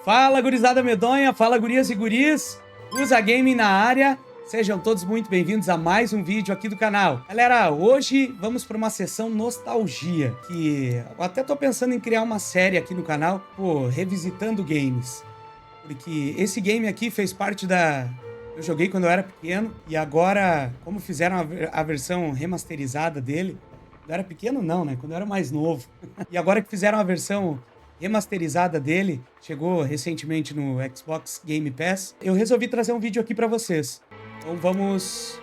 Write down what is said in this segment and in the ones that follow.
Fala, gurizada medonha, fala, gurias e guris, Guza Gaming na área, sejam todos muito bem-vindos a mais um vídeo aqui do canal. Galera, hoje vamos para uma sessão nostalgia, que eu até tô pensando em criar uma série aqui no canal, pô, revisitando games, porque esse game aqui fez parte da... Eu joguei quando eu era pequeno, e agora, como fizeram a versão remasterizada dele, quando eu era pequeno não, né, quando eu era mais novo, e agora que fizeram a versão remasterizada dele, chegou recentemente no Xbox Game Pass, eu resolvi trazer um vídeo aqui pra vocês. Então vamos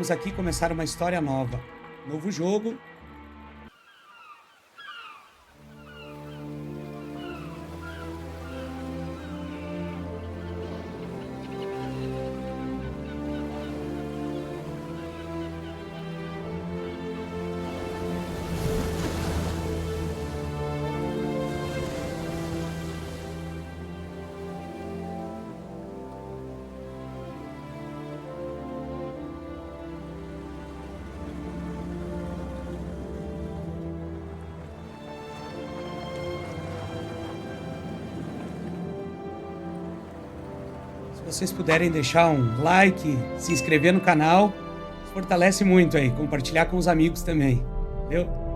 aqui começar uma história nova. Novo jogo. Se vocês puderem deixar um like, se inscrever no canal, fortalece muito aí, compartilhar com os amigos também, entendeu?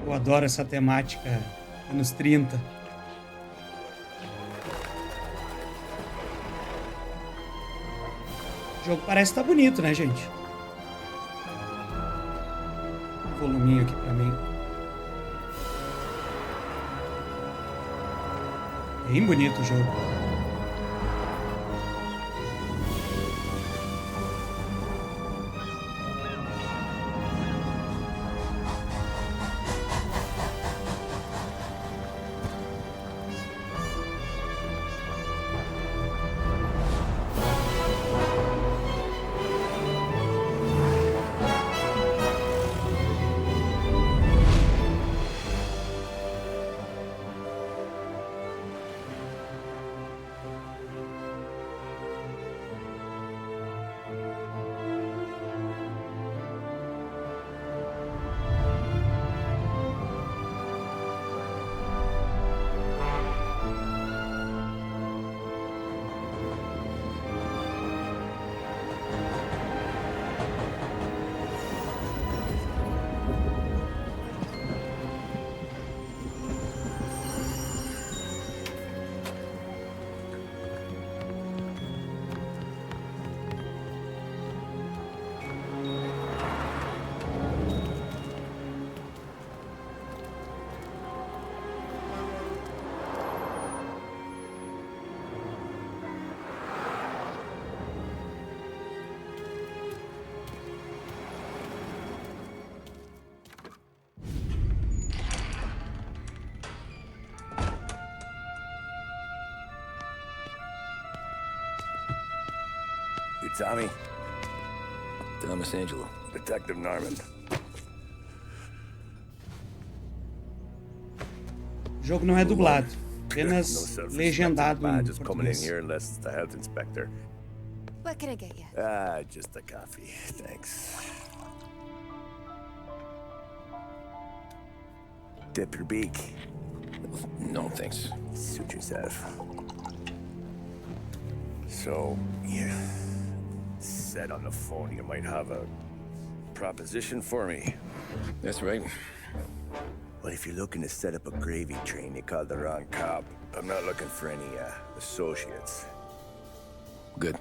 Eu adoro essa temática anos 30. O jogo parece estar bonito, né, gente? Um voluminho aqui pra mim. Bem bonito o jogo. Tommy? Thomas Angelo. Detective Norman. O jogo não é dublado, apenas legendado em Just coming in português. here unless it's the health inspector. What can I get you? Just a coffee, thanks. Dip your beak. No, thanks. Suit yourself. So, you said on the phone you might have a proposition for me. That's right. Well, if you're looking to set up a gravy train, you called the wrong cop. I'm not looking for any, associates. Good.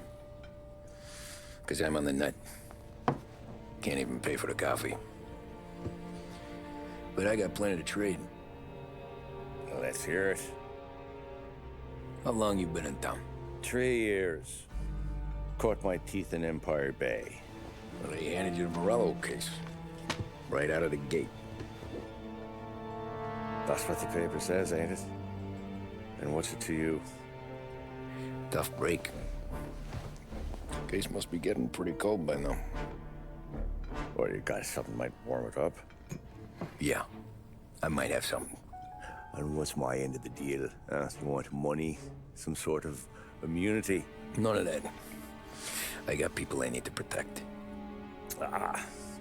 Because I'm on the nut. Can't even pay for the coffee. But I got plenty to trade. Well, let's hear it. How long you been in town? 3 years. Caught my teeth in Empire Bay. Well, they handed you the Morello case. Right out of the gate. That's what the paper says, ain't it? And what's it to you? Tough break. Base must be getting pretty cold by now. Or you got something might warm it up. Yeah, I might have something. And what's my end of the deal? You want money? Some sort of immunity? None of that. I got people I need to protect.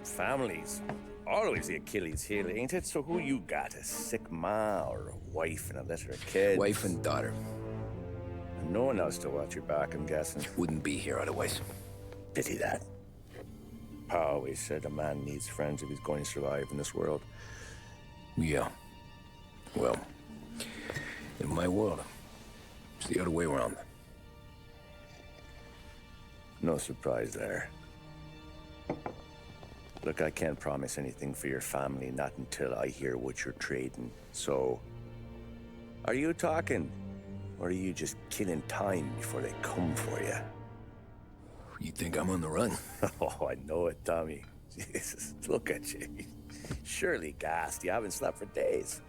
Families. Always the Achilles heel, ain't it? So who you got? A sick ma or a wife and a litter of kids? Wife and daughter. And no one else to watch your back, I'm guessing. Wouldn't be here otherwise. Pity that. Pa always said a man needs friends if he's going to survive in this world. Yeah. Well, in my world, it's the other way around. No surprise there. Look, I can't promise anything for your family, not until I hear what you're trading. So, are you talking? Or are you just killing time before they come for you? You think I'm on the run? Oh, I know it, Tommy. Jesus, look at you. Surely gassed. You haven't slept for days.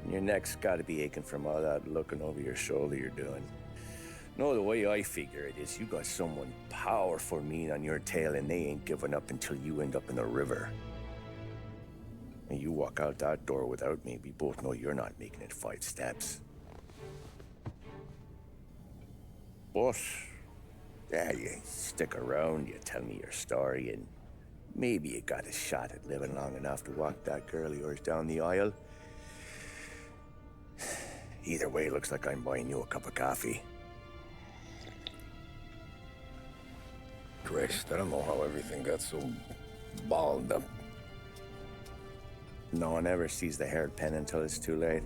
And your neck's got to be aching from all that looking over your shoulder you're doing. No, the way I figure it is you got someone powerful mean on your tail and they ain't giving up until you end up in the river. And you walk out that door without me, we both know you're not making it 5 steps. But, yeah, you stick around, you tell me your story, and maybe you got a shot at living long enough to walk that girl of yours down the aisle. Either way, looks like I'm buying you a cup of coffee. Christ, I don't know how everything got so balled up. No one ever sees the haired pen until it's too late.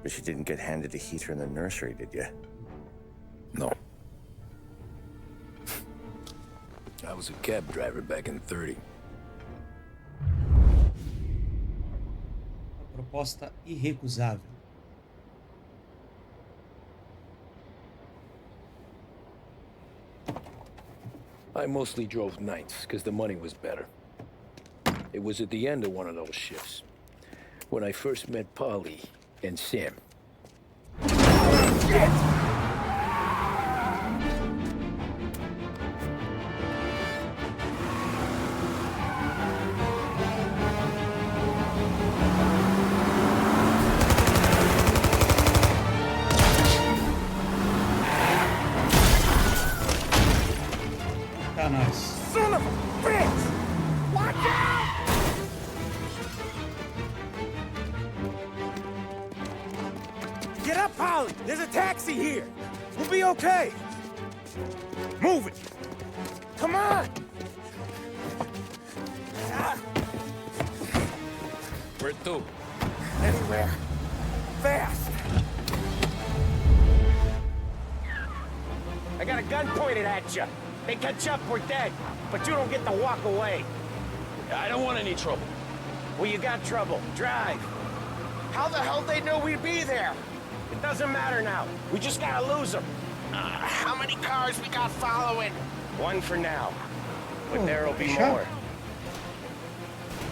But you didn't get handed a heater in the nursery, did you? No. I was a cab driver back in 30. Uma proposta irrecusável. I mostly drove nights because the money was better. It was at the end of one of those shifts when I first met Polly and Sam. Tá, nós. Son of a bitch! Watch out! Get up, Polly! There's a taxi here! We'll be okay! Move it! Come on! Where to? Anywhere. Fast! I got a gun pointed at you. They catch up, we're dead. But you don't get to walk away. I don't want any trouble. Well, you got trouble. Drive. How the hell they know we'd be there? It doesn't matter now. We just gotta lose them. How many cars we got following? One for now. But there'll be sure. more.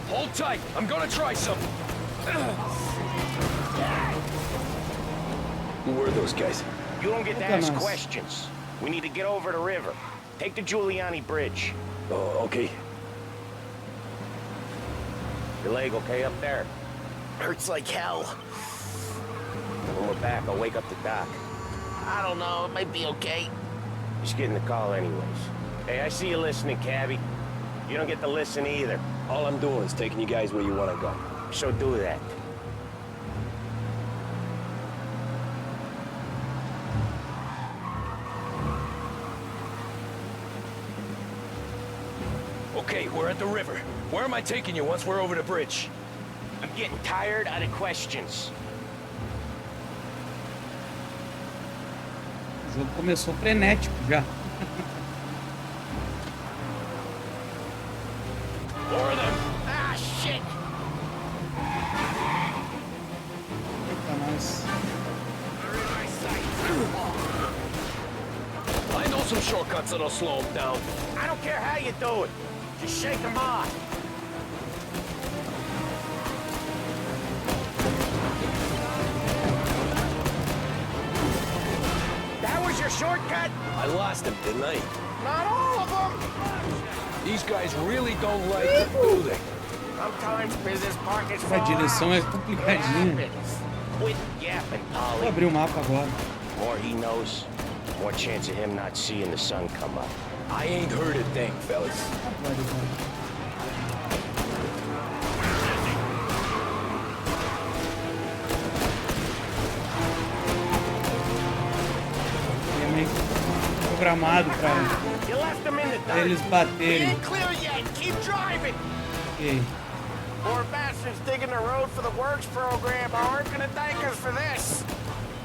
Hold tight. I'm gonna try something. Who were those guys? You don't get to Look at ask us. questions. We need to get over the river. Take the Giuliani Bridge. Oh, okay. Your leg okay up there? Hurts like hell. When we're back, I'll wake up the doc. I don't know, it might be okay. Just getting the call anyways. Hey, I see you listening, cabbie. You don't get to listen either. All I'm doing is taking you guys where you want to go. So do that. Okay, we're at the river. Where am I taking you once we're over the bridge? I'm getting tired out of questions. O jogo começou frenético já. More of them. Ah, shit! Eita, nós. I know some shortcuts that'll slow them down. I don't care how you do it. Just shake them off. That was your a shortcut? I lost him, didn't I? Not all of them. These guys really don't like it, do they? Sometimes business partners A fall direção é out. complicadinha. It happens. Quit yapping, Vou Polly. abrir o mapa agora. More he knows, more chance of him not seeing the sun come up. I ain't heard a thing, fellas. É meio programado pra You left him in the dirt. eles He baterem. ain't clear yet. Keep driving. Ok. Poor bastards digging the road for the works program aren't gonna thank us for this.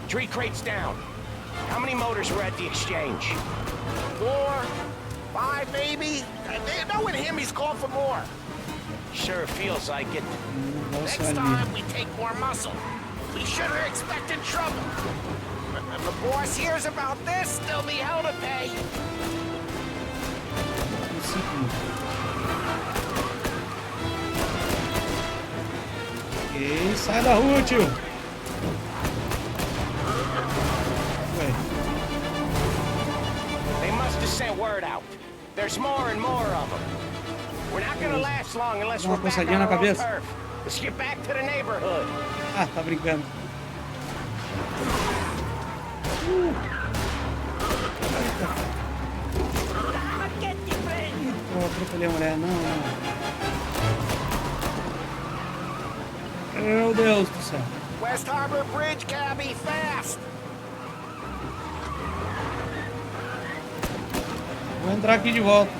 3 crates down. How many motors were at the exchange? 4, 5 maybe? Knowing him, he's called for more. Sure feels like it. Nossa, Next ali. time, we take more muscle. We should have expected trouble. If the boss hears about this, there'll be hell to pay. Ok, sai da rua, tio. Ué, They must have sent word out. There's more and more of them. We're not gonna last long unless Dá uma we're back on coçadinha na our own cabeça. turf. Let's get back to the neighborhood. ah, tá brincando. Eu atropelei a mulher, não. Meu Deus do céu. West Harbor Bridge, cabby, fast. Vou entrar aqui de volta.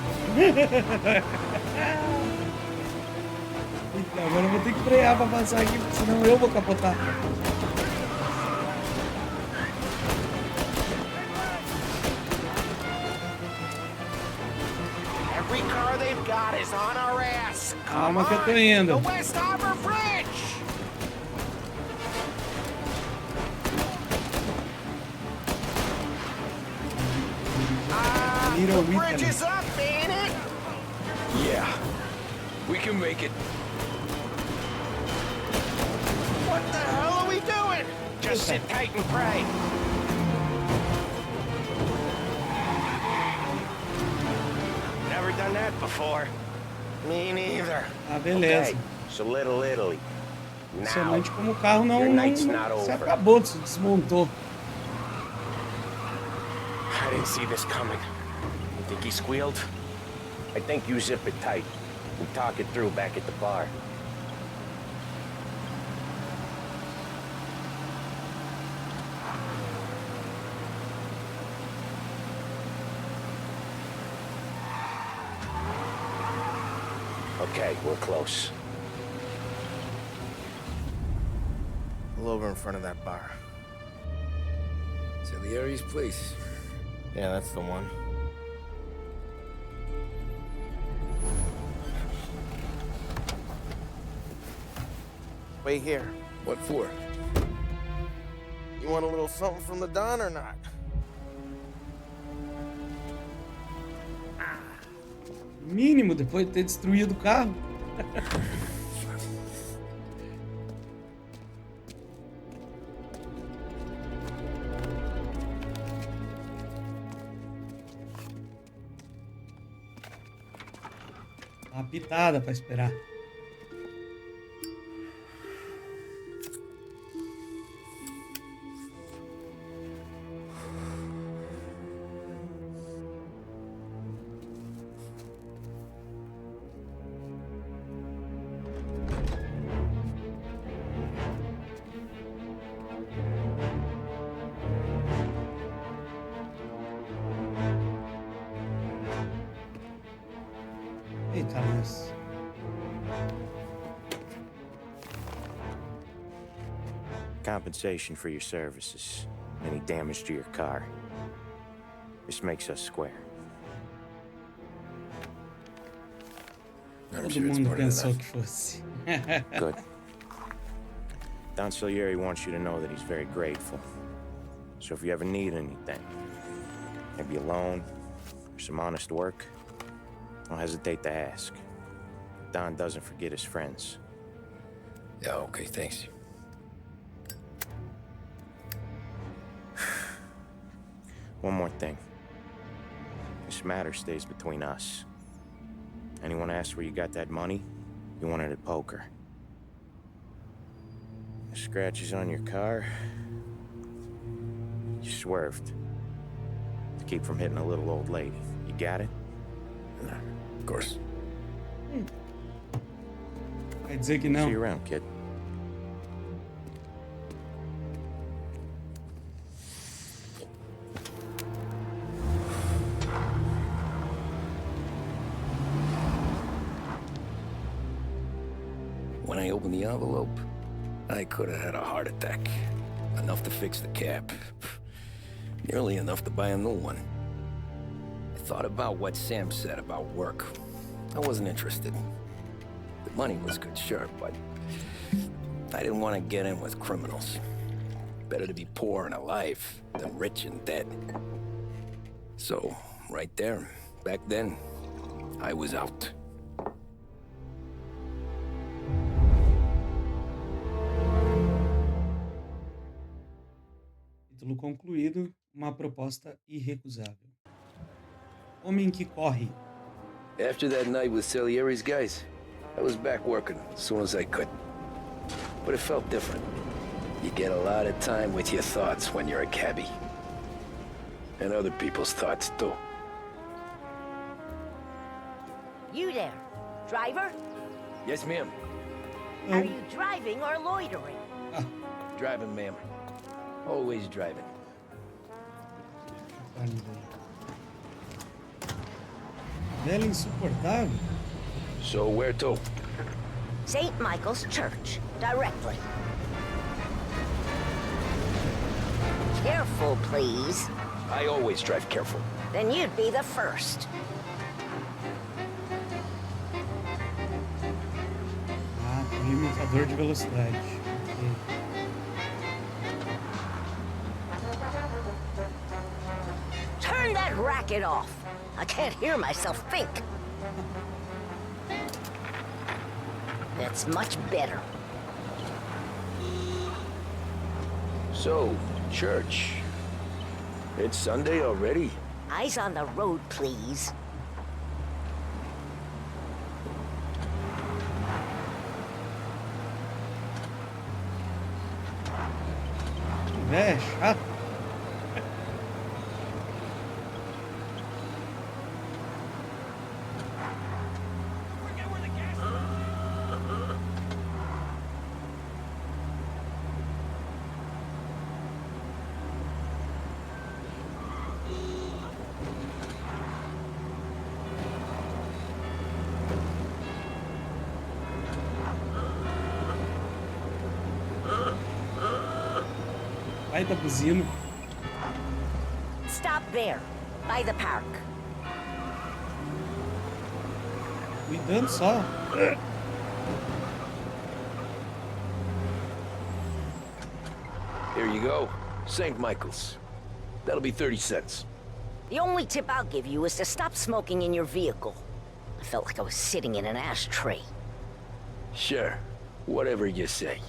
Eita, agora eu vou ter que frear pra passar aqui, porque senão eu vou capotar. Every car they've got is on our ass. Calma que eu tô The indo. West Harbor Bridge. Little The bridge Italy. is up, ain't it? Yeah, we can make it. What the hell are we doing? Just sit tight and pray. Never done that before. Me neither. Ah, beleza. Okay, so Little Italy. Now, Impressionante como o carro não, your não, night's not se over. acabou, se desmontou. I didn't see this coming. You think he squealed? I think you zip it tight and talk it through back at the bar. Okay, we're close. Pull over in front of that bar. Salieri's place. Yeah, that's the one. Wait here. What for? You want a little something from the Don or not? Mínimo, depois de ter destruído o carro. Uma pitada pra esperar. Eita, mas... Compensation for your services. Any damage to your car. This makes us square. I'm Todo sure it's mundo more than pensou enough. que fosse. Good. Don Salieri wants you to know that he's very grateful. So if you ever need anything, maybe a loan or some honest work, don't hesitate to ask. Don doesn't forget his friends. Yeah, okay, thanks. One more thing. This matter stays between us. Anyone asks where you got that money, you won it at poker. The scratches on your car, you swerved to keep from hitting a little old lady. You got it? Of course. Quer dizer que See não. you around, kid. When I opened the envelope, I could have had a heart attack. Enough to fix the cap. Nearly enough to buy a new one. I thought about what Sam said about work. I wasn't interested. The money was good, sure, but I didn't want to get in with criminals. Better to be poor and alive than rich and dead. So, right there, back then, I was out. Título concluído, uma proposta irrecusável. Homem que corre. After that night with Salieri's guys, I was back working as soon as I could. But it felt different. You get a lot of time with your thoughts when you're a cabbie. And other people's thoughts, too. You there, driver? Yes, ma'am. Are you driving or loitering? Driving, ma'am. Always driving. Velho insuportável. So where to? St. Michael's Church, directly. Careful, please. I always drive careful. Then you'd be the first. Ah, tem limitador de velocidade. Ok. Turn that racket off. I can't hear myself think. That's much better. So, church. It's Sunday already? Eyes on the road, please. É chato. Vai, tá buzino. Stop there, by the park. Cuidando só. Here you go. St. Michael's. That'll be 30 cents. The only tip I'll give you is to stop smoking in your vehicle. I felt like I was sitting in an ashtray. Sure. Whatever you say.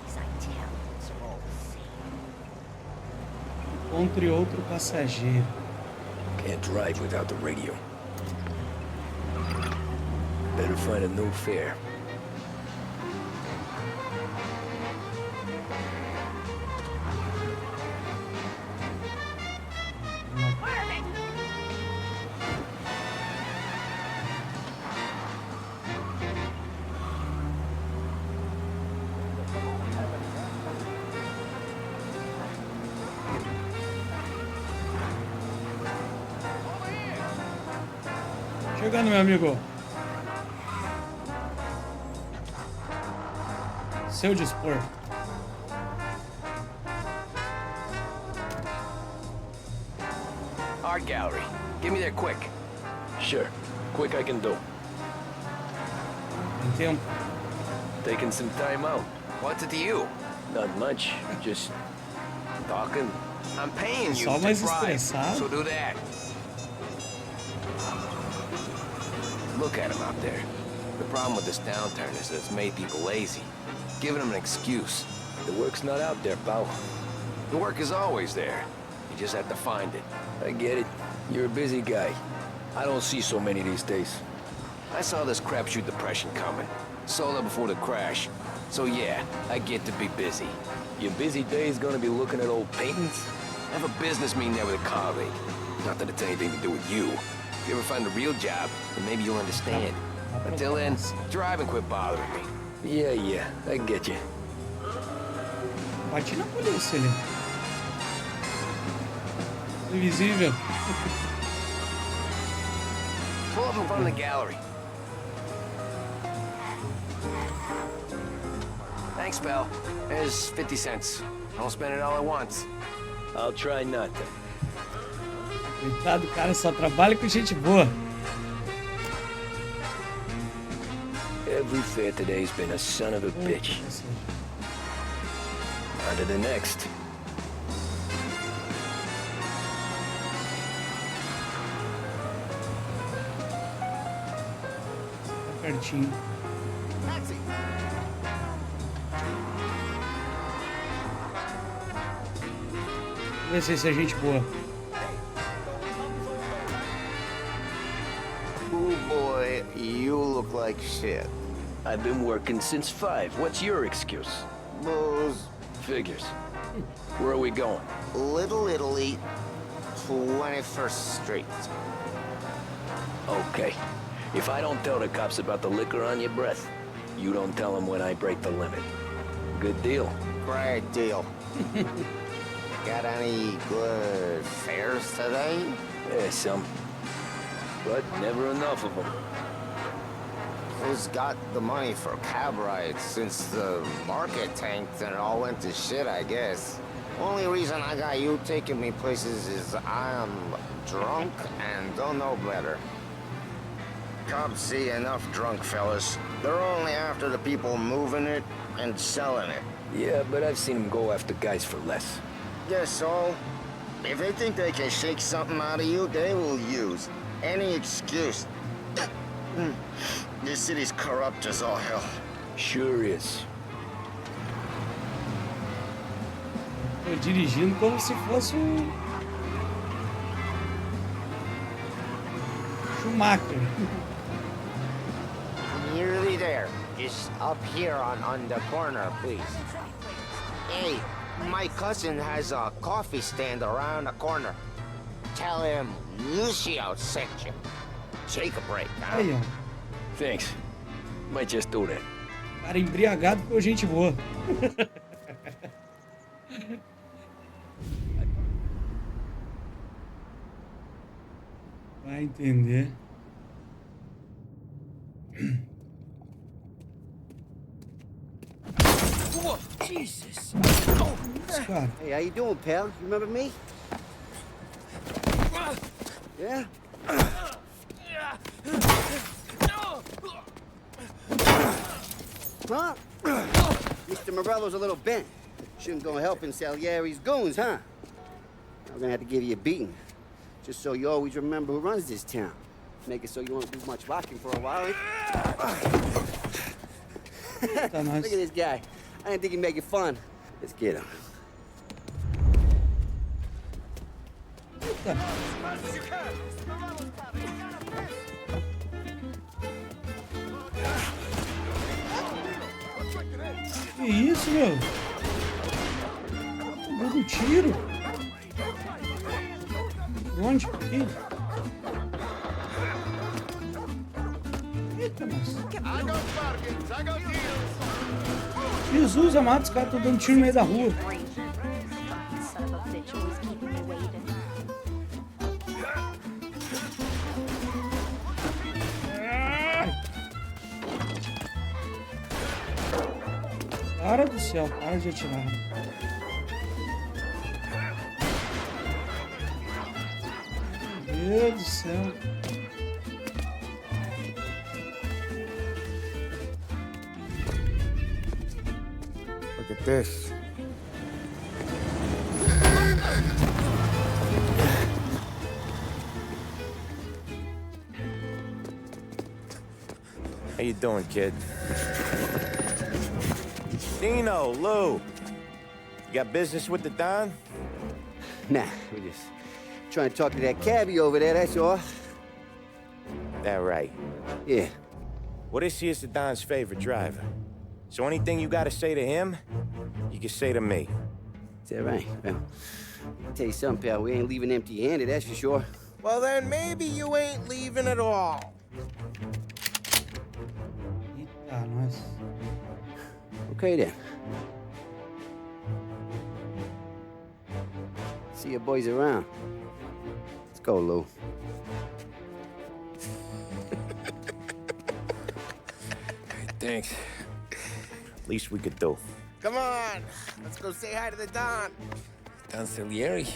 These Italians are all the same. Encontre outro passageiro. Can't drive without the radio. Better find a new fare. Chegando, meu amigo. Seu dispor. Art gallery. Get me there quick. Sure. Quick I can do. Tem tempo. Taking some time out. What's it to you? Not much. Just talking. I'm paying you Só to mais drive, estressado. so do that. Look at him out there. The problem with this downturn is that it's made people lazy, giving them an excuse. The work's not out there, pal. The work is always there. You just have to find it. I get it. You're a busy guy. I don't see so many these days. I saw this crapshoot depression coming. Sold up before the crash. So yeah, I get to be busy. Your busy day's gonna be looking at old paintings? I have a business meeting there with a colleague. Not that it's anything to do with you. If you ever find a real job, then maybe you'll understand. Until then, drive and quit bothering me. Yeah, I get you. Bati na polícia ali. Invisível. Pull up in front of the gallery. Thanks, pal. There's 50 cents. I'll spend it all at once. I'll try not to. Coitado, o cara só trabalha com gente boa. Every fair today's been a son of a bitch. On to the next. Tá pertinho. Vamos ver se é gente boa. Oh boy, you look like shit. I've been working since 5. What's your excuse? Booze. Figures. Where are we going? Little Italy, 21st Street. Okay. If I don't tell the cops about the liquor on your breath, you don't tell them when I break the limit. Good deal. Great deal. Got any good fares today? Yeah, some. But never enough of them. Who's got the money for cab rides since the market tanked and it all went to shit, I guess? Only reason I got you taking me places is I'm drunk and don't know better. Cops see enough drunk fellas. They're only after the people moving it and selling it. Yeah, but I've seen them go after guys for less. Guess so. If they think they can shake something out of you, they will use any excuse. This city's corrupt as all hell. Sure is. Tô dirigindo como se fosse um Schumacher. Nearly there. Just up here on the corner, please. Hey, my cousin has a coffee stand around the corner. Tell him Lucio sent you. Take a break, huh? Aí, ó. Thanks. Might just do that. Cara embriagado por gente boa. Vai entender. Whoa, Jesus. Cara, Hey, how you doing, pal? You remember me? Yeah? Huh? Mr. Morello's a little bent. Shouldn't go helping Salieri's goons, huh? I'm gonna have to give you a beating. Just so you always remember who runs this town. Make it so you won't do much rocking for a while. tá nice. Look at this guy. I didn't think he'd make it fun. Let's get him. Eita. Que isso, meu? Dando tiro. Onde? Aqui? Eita, nossa. Jesus amado, os caras estão dando tiro no meio da rua. Cara do céu, para de atirar. Meu Deus do céu. Look at this. How you doing, kid? Dino, Lou, got business with the Don? Nah, we're just trying to talk to that cabbie over there, that's all. That right. Yeah. Well, this here's the Don's favorite driver. So anything you gotta say to him, you can say to me. Is that right? Well, I'll tell you something, pal. We ain't leaving empty-handed, that's for sure. Well, then maybe you ain't leaving at all. Eita, nós. Okay, then. See your boys around. Let's go, Lou. Thanks. Least we could do. Come on, let's go say hi to the Don. Don Salieri?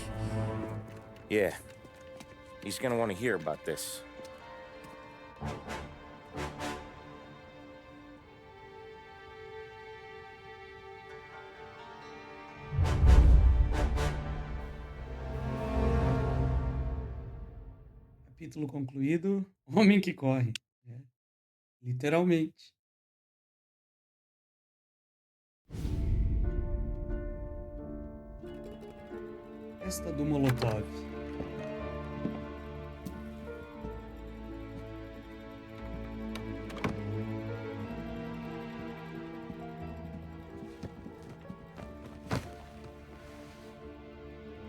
Yeah, he's gonna want to hear about this. Capítulo concluído. Homem que corre. É, literalmente. Festa do Molotov.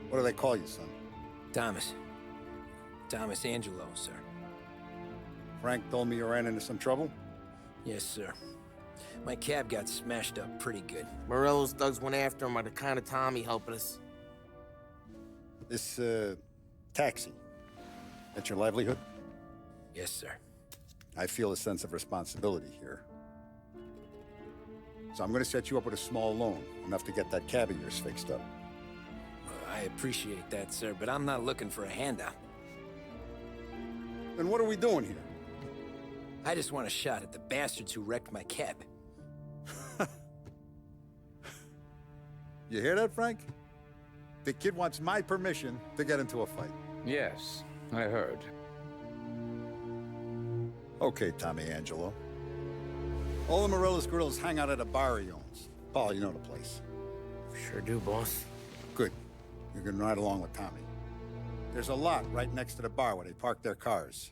What do they call you, son? Thomas. Thomas Angelo, sir. Frank told me you ran into some trouble? Yes, sir. My cab got smashed up pretty good. Morello's thugs went after him by the kind of Tommy helping us. This, taxi, that's your livelihood? Yes, sir. I feel a sense of responsibility here. So I'm gonna set you up with a small loan, enough to get that cab of yours fixed up. I appreciate that, sir, but I'm not looking for a handout. Then what are we doing here? I just want a shot at the bastards who wrecked my cab. You hear that, Frank? The kid wants my permission to get into a fight. Yes, I heard. Okay, Tommy Angelo. All the Morello's girls hang out at a bar he owns. Paul, you know the place. Sure do, boss. Good. You can ride along with Tommy. There's a lot right next to the bar where they park their cars.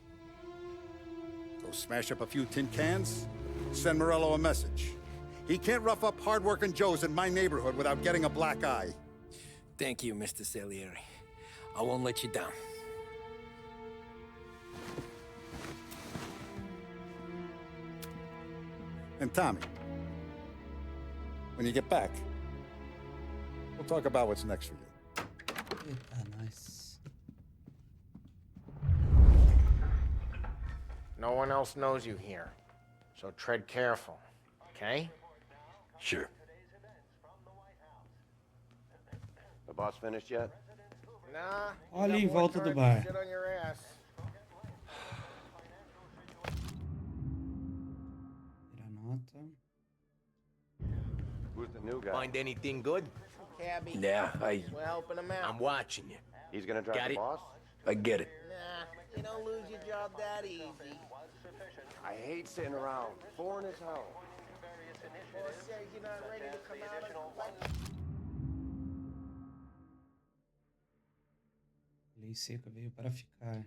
Go smash up a few tin cans, send Morello a message. He can't rough up hard-working Joes in my neighborhood without getting a black eye. Thank you, Mr. Salieri. I won't let you down. And Tommy, when you get back, we'll talk about what's next for you. Eita, nós. No one else knows you here, so tread careful, okay? Sure. The boss finished yet? Nah. Olha em volta do bar. Sit on your ass. Tira nota. Who's the new guy? Find anything good? Cabby. Yeah, We're helping him out. I'm watching you. He's gonna drive Got the it. boss? I get it. Nah, you don't lose your job that easy. I hate sitting around. Boring as hell. Boss says you're not ready to come out of the fight. Lei seca veio para ficar.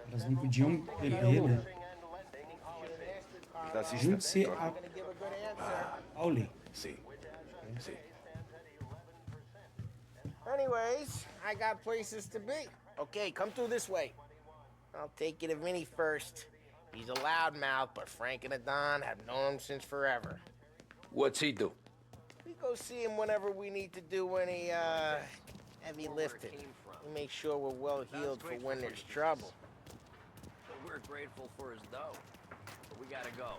Elas não podiam beber, né? Junte-se a Pauli. See. Anyways, I got places to be. Okay, come through this way. I'll take you to Vinny first. He's a loudmouth, but Frank and the Don have known him since forever. What's he do? We go see him whenever we need to do any, heavy lifting. We make sure we're well healed for when there's trouble. We're grateful for his dough, but we gotta go.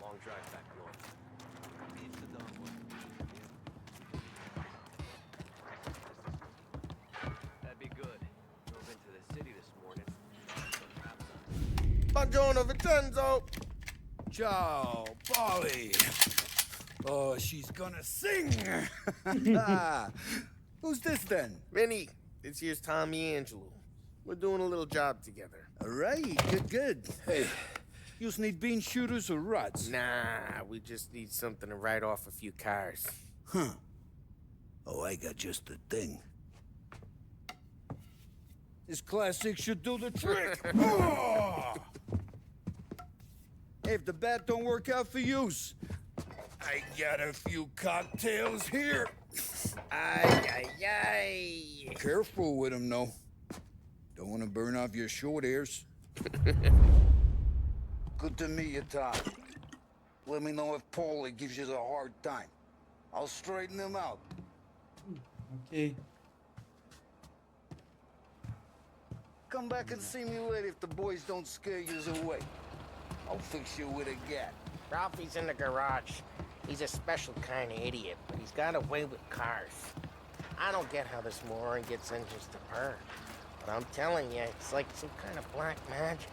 Long drive back north. That'd be good. Drove into the city this morning. Buongiorno, Vincenzo! Ciao, Polly. Oh, she's gonna sing. Who's this then? Vinny, this here's Tommy Angelo. We're doing a little job together. All right, good. Hey, You just need bean shooters or rods? Nah, we just need something to write off a few cars. Huh. Oh, I got just the thing. This classic should do the trick. Oh! Hey, if the bat don't work out for yous, I got a few cocktails here. Ay, ay, ay. Careful with them, though. Don't want to burn off your short hairs. Good to meet you, Tom. Let me know if Paulie gives you a hard time. I'll straighten him out. Ok. Come back and see me later if the boys don't scare you away. I'll fix you with a gat. Ralphie's in the garage. He's a special kind of idiot, but he's got a way with cars. I don't get how this moron gets engines to purr. But I'm telling you, it's like some kind of black magic.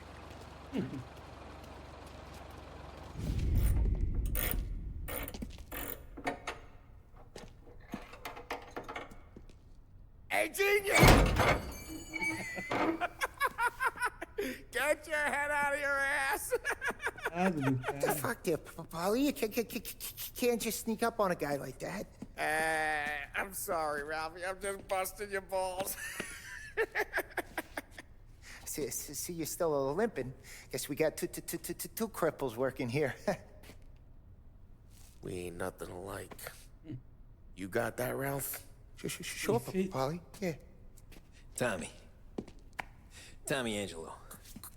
Hey, genius! Get your head out of your ass! What the fuck there, Paulie? You can't just sneak up on a guy like that. I'm sorry, Ralphie. I'm just busting your balls. See, you're still limping. Guess we got two cripples working here. We ain't nothing alike. You got that, Ralph? Sure, Paulie. Yeah. Tommy Angelo.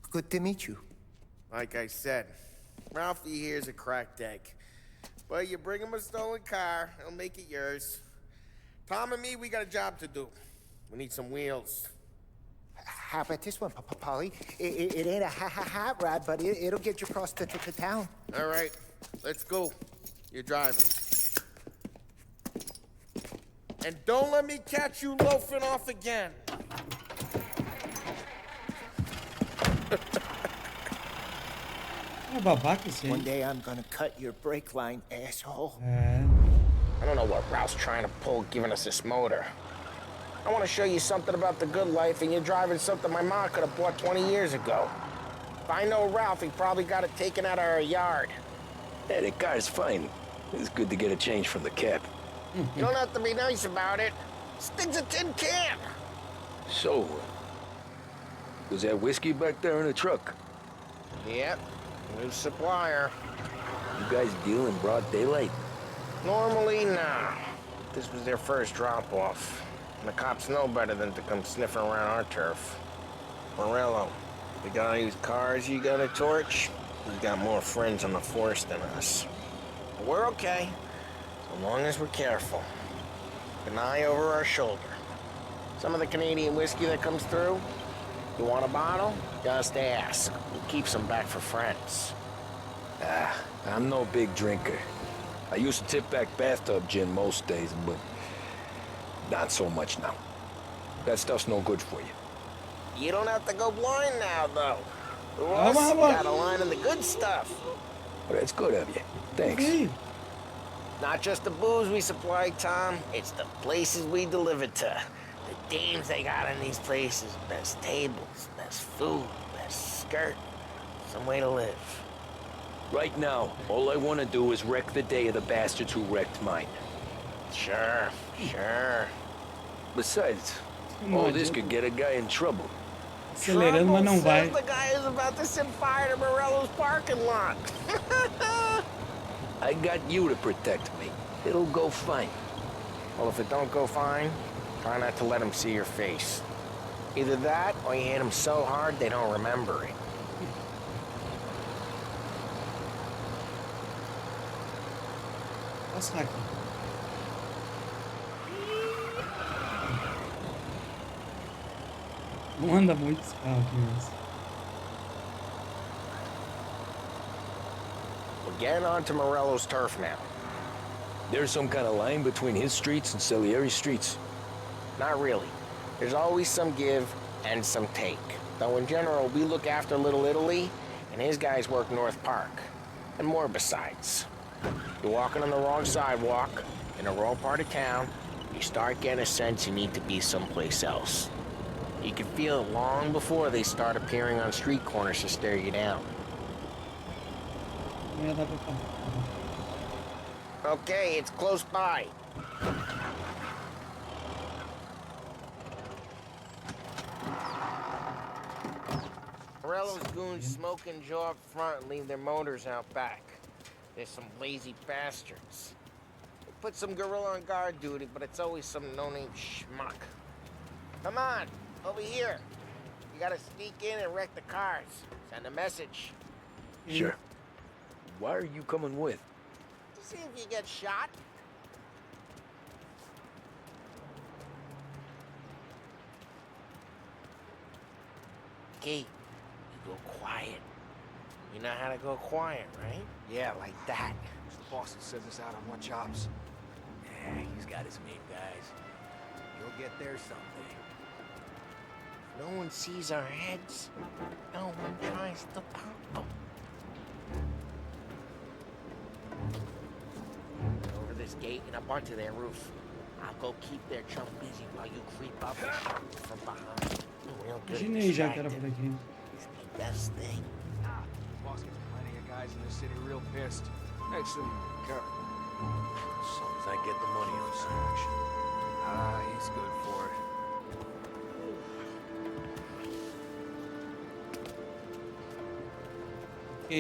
Good to meet you. Like I said, Ralphie here's a cracked egg. But you bring him a stolen car, he'll make it yours. Tom and me, we got a job to do. We need some wheels. How about this one, Paulie? It ain't a hot rod, but it'll get you across to town. All right, let's go. You're driving. And don't let me catch you loafing off again. Babaca esse One aí. day I'm gonna cut your brake line, asshole. I don't know what Ralph's trying to pull giving us this motor. I want to show you something about the good life, and you're driving something my mom could have bought 20 years ago. If I know Ralph, he probably got it taken out of our yard. Yeah, the car's fine. It's good to get a change from the cab. You don't have to be nice about it. Stig's a tin can. So, was that whiskey back there in the truck? Yep, new supplier. You guys deal in broad daylight? Normally, nah. This was their first drop-off. And the cops know better than to come sniffing around our turf. Morello, the guy whose cars you got a torch, he's got more friends on the force than us. But we're okay, so long as we're careful. An eye over our shoulder. Some of the Canadian whiskey that comes through, you want a bottle? Just ask. He keeps them back for friends. I'm no big drinker. I used to tip back bathtub gin most days, but not so much now. That stuff's no good for you. You don't have to go blind now, though. Who else got a line of the good stuff? Well, that's good of you. Thanks. Not just the booze we supply, Tom. It's the places we deliver to. The dames they got in these places. Best tables, best food, best skirt. Some way to live. Right now, all I want to do is wreck the day of the bastards who wrecked mine. Sure. Besides, all this could get a guy in trouble. Acelerando, mas não vai. The guy is about to set fire to Morello's parking lot. I got you to protect me. It'll go fine. Well, if it don't go fine, try not to let him see your face. Either that, or you hit him so hard they don't remember it. Nossa, aqui. Não anda muito esse carro aqui mesmo. We're getting onto Morello's turf now. There's some kind of line between his streets and Salieri's streets. Not really. There's always some give and some take. Though in general, we look after Little Italy, and his guys work North Park. And more besides. You're walking on the wrong sidewalk, in the wrong part of town, you start getting a sense you need to be someplace else. You can feel it long before they start appearing on street corners to stare you down. não ia dar pra falar. Okay, it's close by. Morello's goons smoke and jaw up front and leave their motors out back. They're some lazy bastards. They put some gorilla on guard duty, but it's always some no-name schmuck. Come on, over here. You gotta sneak in and wreck the cars. Send a message. Sure. Why are you coming with? To see if you get shot. Key, you go quiet. You know how to go quiet, right? Yeah, like that. The boss will send us out on what jobs? Yeah, he's got his main guys. You'll get there someday. If no one sees our heads, no one tries to pop them. Over this gate and up onto their roof. I'll go keep their chump busy while you creep up and shoot from behind. Real good. Imaginei já que era por aqui. It's the best thing. The boss gets plenty of guys in this city real pissed. Actually, Kurt. As soon as I get the money on some action. Ah, he's good for it. Ok.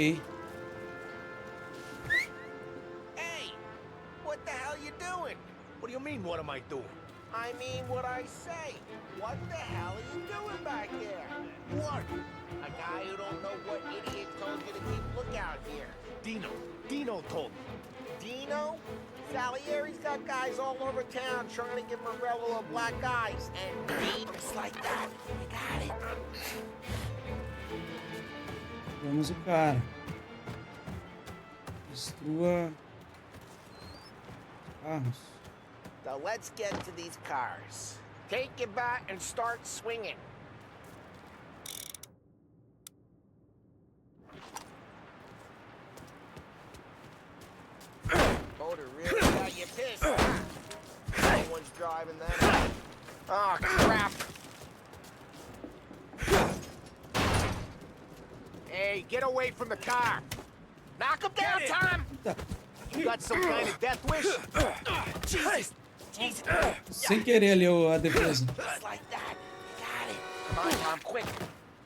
Hey! What the hell you doing? What do you mean, what am I doing? I mean what I say. What the hell are you doing back there? What? A guy who don't know what idiot told you to keep lookout here. Dino told me. Dino? Salieri's got guys all over town trying to get Morello black eyes. And just like that. You got it. Vamos o cara. Destrua carros. So let's get to these cars. Take your bat and start swinging. Motor really got you pissed, huh? No one's driving that. Oh, crap. Hey, get away from the car! Knock him down, Tom! You got some kind of death wish? Jesus! Jesus! Sem querer ali a defesa. Just like that. You got it. Come on, Tom, quick.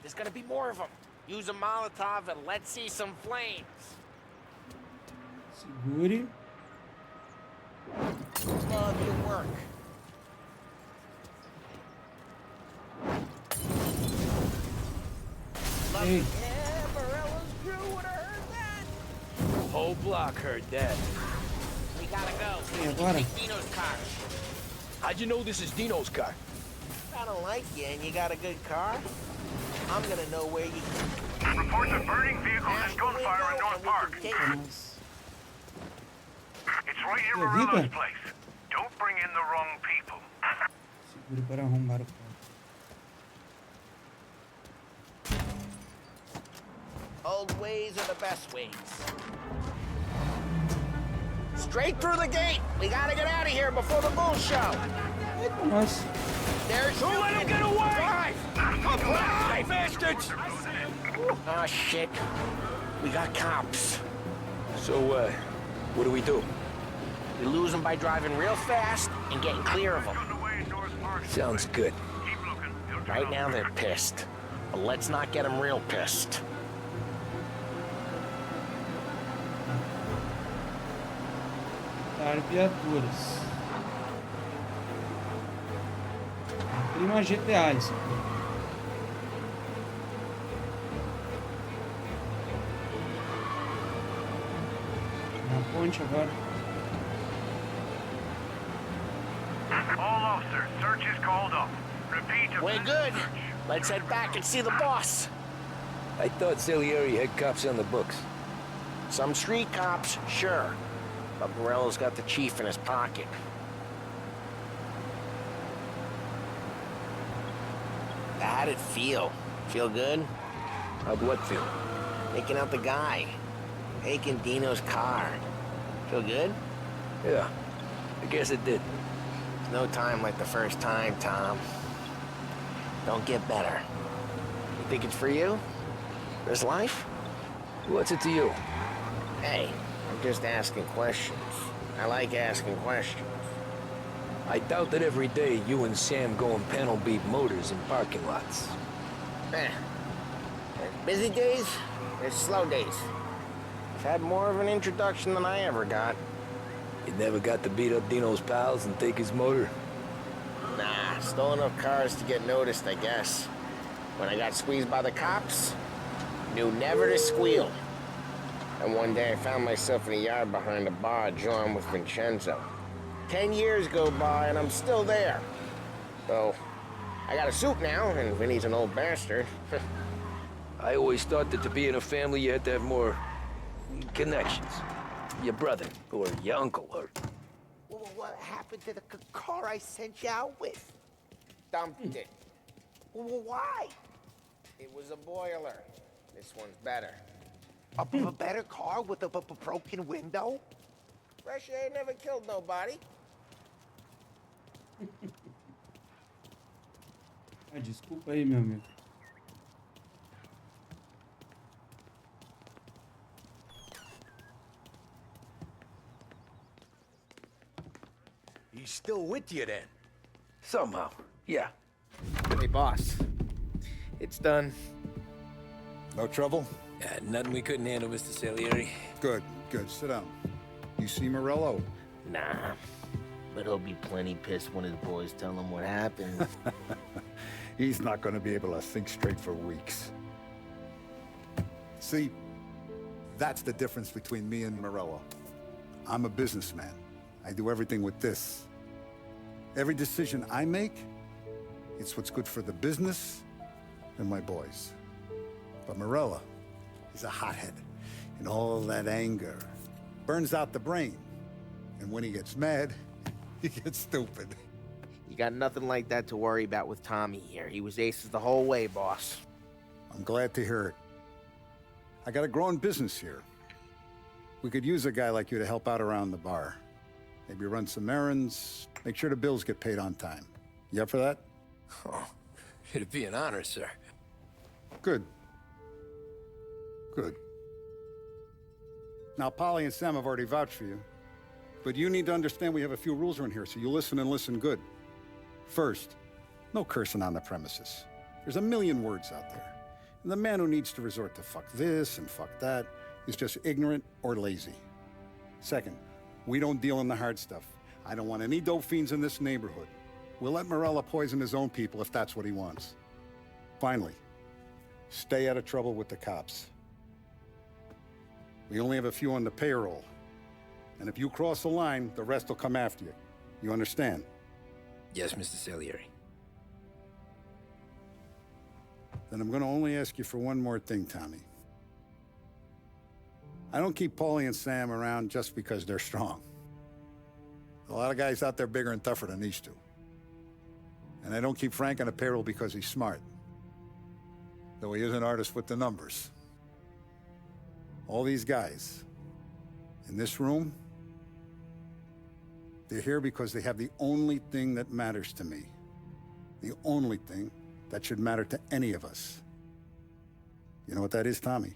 There's gonna be more of them. Use a Molotov and let's see some flames. Segure. Love your work. Hey. Yeah, Morello's crew would have heard that. Whole block heard that. We gotta go. E agora? Take Dino's car. How'd you know this is Dino's car? I don't like you and you got a good car. I'm gonna know where you Reports of burning vehicles and gunfire in North Park. Nossa. It's right near Tua Morello's vida? place. Don't bring in the wrong people. Segure para arrombar o carro. Old ways are the best ways. Straight through the gate. We gotta get out of here before the bull show. Nossa. There's Don't let him get away! Drive, bastards! Oh shit. We got cops. So, what do we do? We lose them by driving real fast and getting clear of them. Sounds good. Keep looking. They'll turn Right up. now they're pissed. But let's not get them real pissed. Viaturas. Prima GTA isso aqui. Na ponte agora. All officers, search is called up. Repeat. We're good. Let's head back and see the boss. I thought Salieri had cops on the books. Some street cops, sure. But Morello's got the chief in his pocket. How'd it feel? Feel good? How'd what feel? Taking out the guy. Taking Dino's car. Feel good? Yeah, I guess it did. No time like the first time, Tom. Don't get better. You think it's for you? This life? What's it to you? Hey, I'm just asking questions. I like asking questions. I doubt that every day you and Sam go and panel beat motors in parking lots. There's busy days, there's slow days. I've had more of an introduction than I ever got. You never got to beat up Dino's pals and take his motor? Nah, stole enough cars to get noticed, I guess. When I got squeezed by the cops, knew never to squeal. And one day I found myself in a yard behind a bar drawn with Vincenzo. 10 years go by and I'm still there. So, I got a suit now, and Vinny's an old bastard. I always thought that to be in a family you had to have more connections. Your brother, or your uncle, or... What happened to the car I sent you out with? Dumped it. Why? It was a boiler. This one's better. A better car with a broken window? Fresh air never killed nobody. Ah, desculpa aí, meu amigo. He's still with you then? Somehow, yeah. Hey, boss. It's done. No trouble? Nothing we couldn't handle, Mr. Salieri. Good, good. Sit down. You see Morello? Nah. But he'll be plenty pissed when his boys tell him what happened. He's not going to be able to think straight for weeks. See, that's the difference between me and Morello. I'm a businessman. I do everything with this. Every decision I make, it's what's good for the business and my boys. But Morello, he's a hothead. And all that anger burns out the brain. And when he gets mad, he gets stupid. You got nothing like that to worry about with Tommy here. He was aces the whole way, boss. I'm glad to hear it. I got a growing business here. We could use a guy like you to help out around the bar. Maybe run some errands, make sure the bills get paid on time. You up for that? Oh, it'd be an honor, sir. Good. Good. Now, Polly and Sam have already vouched for you. But you need to understand we have a few rules around here, so you listen and listen good. First, no cursing on the premises. There's a million words out there. And the man who needs to resort to fuck this and fuck that is just ignorant or lazy. Second, we don't deal in the hard stuff. I don't want any dope fiends in this neighborhood. We'll let Morello poison his own people if that's what he wants. Finally, stay out of trouble with the cops. We only have a few on the payroll. And if you cross the line, the rest will come after you. You understand? Yes, Mr. Salieri. Then I'm going to only ask you for one more thing, Tommy. I don't keep Paulie and Sam around just because they're strong. A lot of guys out there bigger and tougher than these two. And I don't keep Frank on a payroll because he's smart. Though he is an artist with the numbers. All these guys in this room, they're here because they have the only thing that matters to me. The only thing that should matter to any of us. You know what that is, Tommy?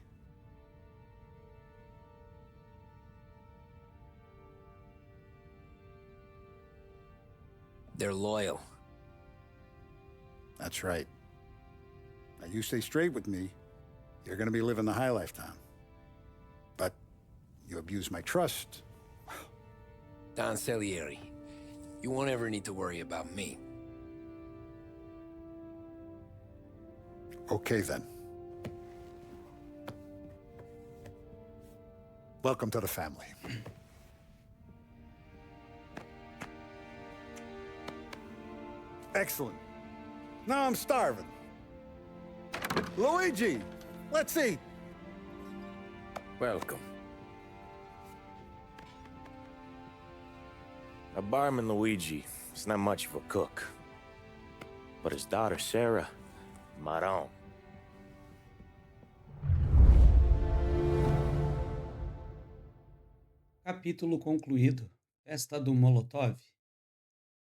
They're loyal. That's right. Now you stay straight with me, you're gonna be living the high life, Tom. But you abuse my trust. Don Salieri, you won't ever need to worry about me. Okay, then. Welcome to the family. Excellent. Now I'm starving. Luigi, let's eat. Welcome. A barman Luigi is not much of a cook. But his daughter Sarah, Maron. Capítulo concluído. Festa do Molotov.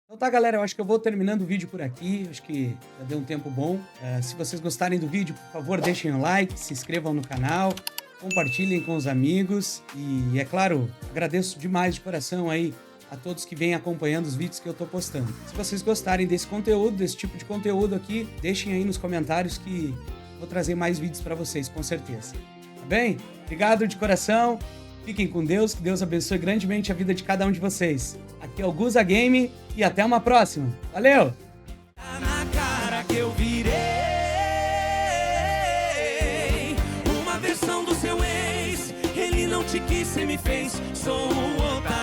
Então tá, galera, eu acho que eu vou terminando o vídeo por aqui. Acho que já deu um tempo bom. Se vocês gostarem do vídeo, por favor, deixem um like, se inscrevam no canal. compartilhem com os amigos e, é claro, agradeço demais de coração aí a todos que vêm acompanhando os vídeos que eu tô postando. Se vocês gostarem desse conteúdo, desse tipo de conteúdo aqui, deixem aí nos comentários que vou trazer mais vídeos para vocês, com certeza. Tá bem? Obrigado de coração. Fiquem com Deus, que Deus abençoe grandemente a vida de cada um de vocês. Aqui é o Guza Gaming e até uma próxima. Valeu! Tá na cara que eu virei uma versão do seu ex. Ele não te quis, cê me fez. Sou um otário.